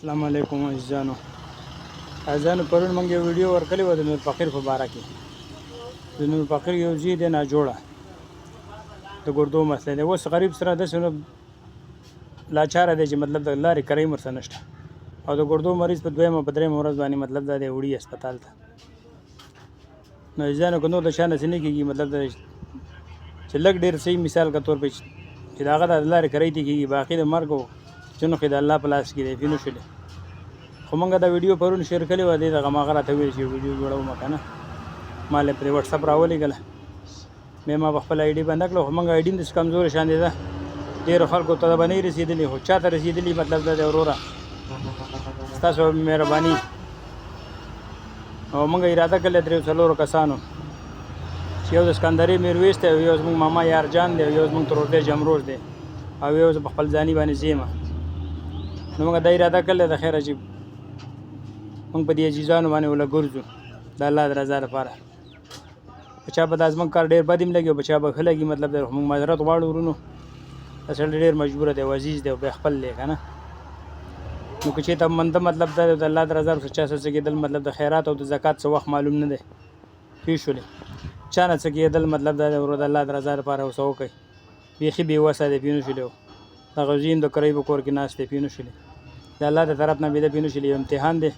السلام علیکم عزیزانو پرون موږ یو ویډیو ورکړی و د نور فقیر په باره کې. د نور فقیر یو ځای دی ناجوړه د ګردو مسله دی. اوس غریب سره داسې نو لاچاره دی چې مطلب د لارې کرایي ورسره نشته او د ګردو مریض په دویمه په درېیمه ورځ باندې مطلب دا دی وړي هسپتال ته. نو عزیزانو که نور د چا نصیب نه کېږي مطلب دا چې لږ ډېر صحیح مثال که طور په چې د هغه د لارې کرایي ته کېږي باقي د مرګ او چونو خو د الله په لاس کې دی پې نه شولې. خو موږ دا ویډیو پرون شیر کړې وه. دې دغه هغه راته ویل چې ویډیو جوړوم که نه ما لې پرې وټساپ راولېږله بیا ما په خپل آی ډي بنده کړه. خو موږ آی ډي هم داسې کمزورې شانې ده ډېرو خلکو ته به نه یې رسېدلي خو چا ته رسېدلي مطلب دا دی وروره ستاسو مهرباني. او موږ اراده کړې درېو څلورو کسانو چې یو د سکندرې میرویس دی او یو زموږ ماما یارجان دی او یو زموږ ترور دی جمروز دی او یو زه په خپل ځاني باندې ځیم. نو موږ دا اراده کړې د خیره چې موږ په دې عزیزانو باندې وله ګرځو د الله د رضا لپاره. په چا به دا زموږ کار ډېر بد هم لګي او په چا به ښه لګي مطلب د موږ معذرت غواړو ورونو. دا سړی ډېر مجبوره دی او عزیز دی او بیا خپل دی که نه. نو که چېرته منده مطلب دا د الله د رضا ورسره چا څه کېدل مطلب د خیرات او د زکات څه وخت معلوم نه دی پوه شولې. چا نه څه کېدل مطلب دا دی ورو د الله د رضا لپاره ورڅه وکړئ. بیخي بېوسه دی پوه نه شولې. دغه زوی هم د کرۍ په کور کې ناست دی پوه نه شولې. د الله د طرف نه بېده پوه نه شولې یو امتحان دی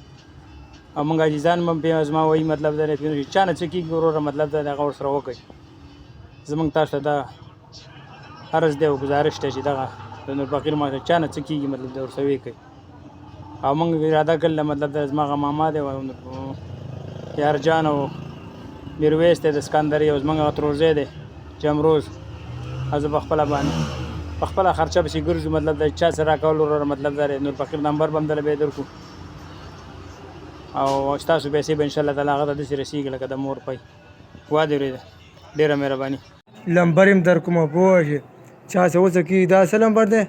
او موږ عزیزان هم پې زما وایي مطلب دا دی پوه نه شولې. چا نه څه کېږي وروره مطلب دا دی هغه ورسره وکړئ. زموږ تاسو ته دا عرض دی او ګزارش دی چې دغه د نور فقیر ما چا نه څه کېږي مطلب دا ورسره ویې کوئ. او موږ اراده کړله مطلب دا زما هغه ماما دی یارجان او میرویس دی د سکندرې او زموږ هغه ترورزی دی جمروز او زه په خپله باندې په خپله خرچه پسې ګرځو مطلب دا چا څه راکول وروره مطلب دا دی نور فقیر نمبر به هم دله بیا درکړو او ستاسو پیسې به انشاءالله تعالی هغه ته داسې رسېږي لکه د مور پی. وا دې ورېده ډېره مهرباني. لمبر هم در کومه پوه شې چا څه وڅه کېږي دا څه لمبر دی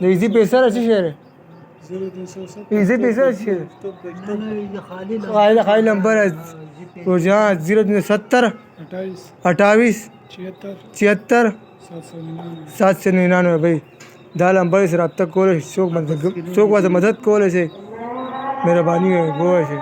د ایزي پیسه را څه شی دی ایزي پیسه را څه شی دی خالی لمبر اور جہاں 070 28 76 799 بھائی دا لمبر سے رابطہ کولے څوک ورته مدد کولی شي مهرباني وکړئ پوه شئ.